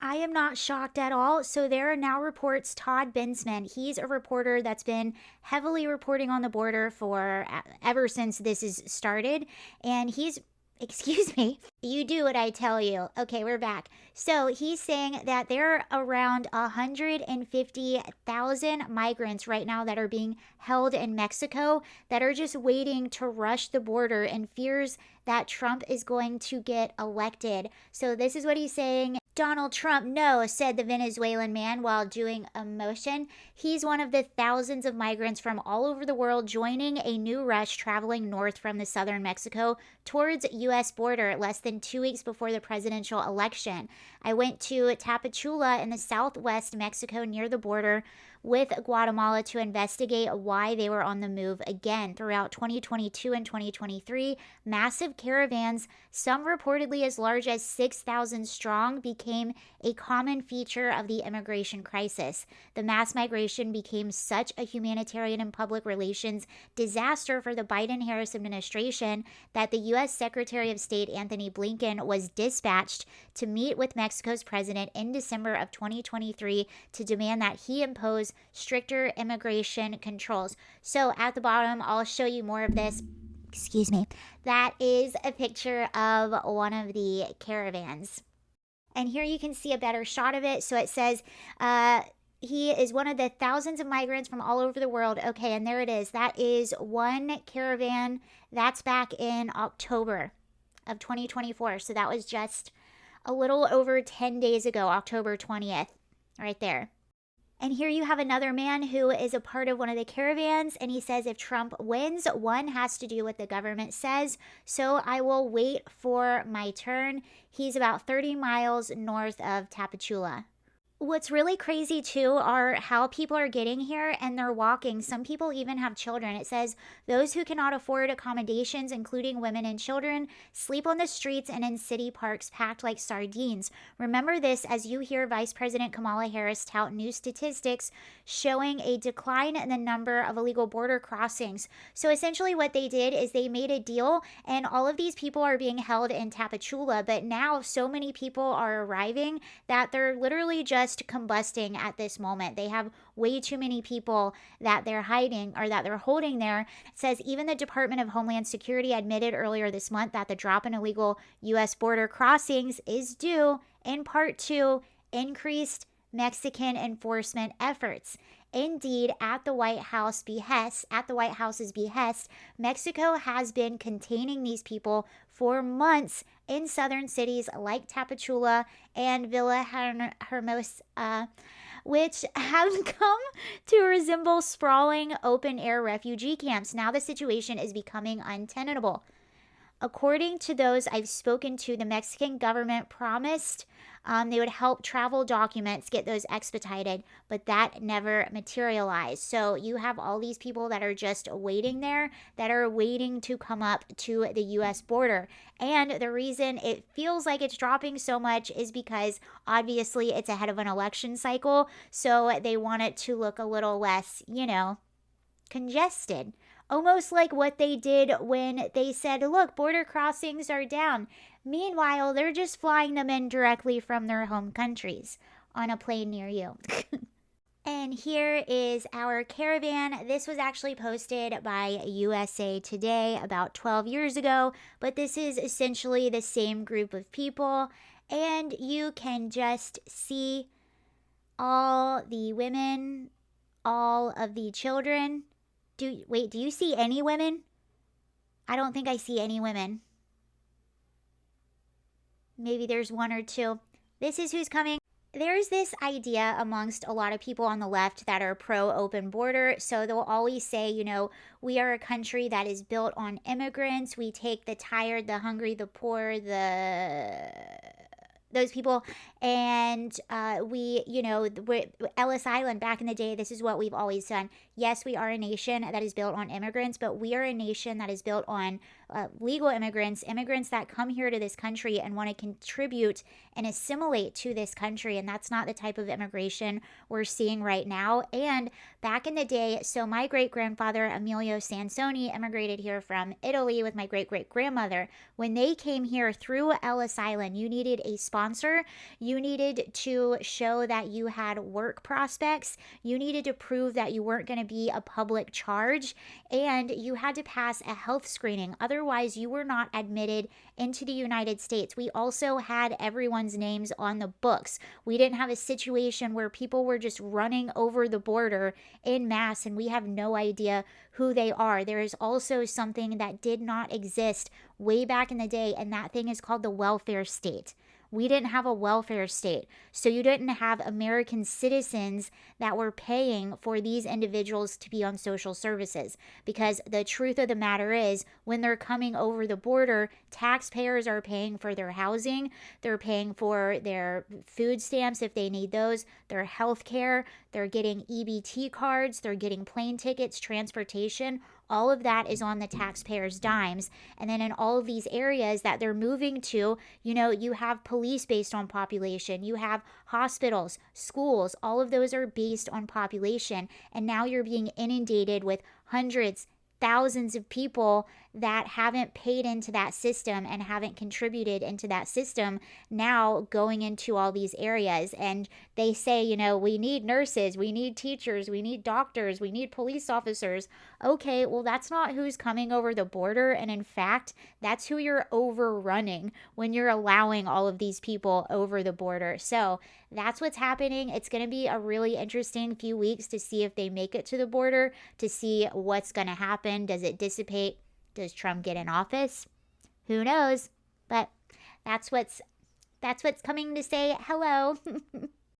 I am not shocked at all. So there are now reports Todd Bensman, he's a reporter that's been heavily reporting on the border for ever since this is started. And he's, excuse me, you do what I tell you. Okay, we're back. So he's saying that there are around 150,000 migrants right now that are being held in Mexico that are just waiting to rush the border and fears that Trump is going to get elected. So this is what he's saying. Donald Trump, no, said the Venezuelan man while doing a motion. He's one of the thousands of migrants from all over the world joining a new rush traveling north from the southern Mexico towards U.S. border less than 2 weeks before the presidential election. I went to Tapachula in the southwest Mexico near the border with Guatemala to investigate why they were on the move again. Throughout 2022 and 2023, massive caravans, some reportedly as large as 6,000 strong, became a common feature of the immigration crisis. The mass migration became such a humanitarian and public relations disaster for the Biden-Harris administration that the U.S. Secretary of State Anthony Blinken was dispatched to meet with Mexico's president in December of 2023 to demand that he impose stricter immigration controls. So at the bottom, I'll show you more of this. Excuse me. That is a picture of one of the caravans. And here you can see a better shot of it. So it says, he is one of the thousands of migrants from all over the world. Okay, and there it is. That is one caravan. That's back in October of 2024. So that was just a little over 10 days ago, October 20th, right there. And here you have another man who is a part of one of the caravans, and he says if Trump wins, one has to do what the government says, so I will wait for my turn. He's about 30 miles north of Tapachula. What's really crazy too are how people are getting here and they're walking. Some people even have children. It says those who cannot afford accommodations, including women and children, sleep on the streets and in city parks packed like sardines. Remember this as you hear Vice President Kamala Harris tout new statistics showing a decline in the number of illegal border crossings. So essentially what they did is they made a deal and all of these people are being held in Tapachula, but now so many people are arriving that they're literally just combusting at this moment. They have way too many people that they're hiding or that they're holding there. It says even the Department of Homeland Security admitted earlier this month that the drop in illegal U.S. border crossings is due in part to increased Mexican enforcement efforts. Indeed, at the White House's behest, Mexico has been containing these people for months in southern cities like Tapachula and Villahermosa, which have come to resemble sprawling open-air refugee camps. Now the situation is becoming untenable. According to those I've spoken to, the Mexican government promised they would help travel documents get those expedited, but that never materialized. So you have all these people that are just waiting there, that are waiting to come up to the U.S. border. And the reason it feels like it's dropping so much is because obviously it's ahead of an election cycle. So they want it to look a little less, congested. Almost like what they did when they said, look, border crossings are down. Meanwhile, they're just flying them in directly from their home countries on a plane near you. And here is our caravan. This was actually posted by USA Today about 12 years ago, but this is essentially the same group of people. And you can just see all the women, all of the children. Do you see any women? I don't think I see any women. Maybe there's one or two. This is who's coming. There's this idea amongst a lot of people on the left that are pro-open border. So they'll always say, we are a country that is built on immigrants. We take the tired, the hungry, the poor, those people, and we're Ellis Island back in the day. This is what we've always done. Yes, we are a nation that is built on immigrants, but we are a nation that is built on legal immigrants, immigrants that come here to this country and want to contribute and assimilate to this country. And that's not the type of immigration we're seeing right now. And back in the day, so my great grandfather, Emilio Sansoni, immigrated here from Italy with my great great grandmother. When they came here through Ellis Island, you needed a sponsor. You needed to show that you had work prospects. You needed to prove that you weren't going to be a public charge. And you had to pass a health screening. Otherwise, you were not admitted into the United States. We also had everyone's names on the books. We didn't have a situation where people were just running over the border in mass and we have no idea who they are. There is also something that did not exist way back in the day, and that thing is called the welfare state. We didn't have a welfare state. So you didn't have American citizens that were paying for these individuals to be on social services. Because the truth of the matter is, when they're coming over the border, taxpayers are paying for their housing, they're paying for their food stamps if they need those, their health care, they're getting EBT cards, they're getting plane tickets, transportation. All of that is on the taxpayers' dimes. And then in all of these areas that they're moving to, you have police based on population, you have hospitals, schools, all of those are based on population. And now you're being inundated with hundreds, thousands of people that haven't paid into that system and haven't contributed into that system now going into all these areas. And they say, we need nurses, we need teachers, we need doctors, we need police officers. Okay, well, that's not who's coming over the border. And in fact, that's who you're overrunning when you're allowing all of these people over the border. So that's what's happening. It's going to be a really interesting few weeks to see if they make it to the border, to see what's going to happen. Does it dissipate? Does Trump get in office? Who knows? But that's what's coming to say hello.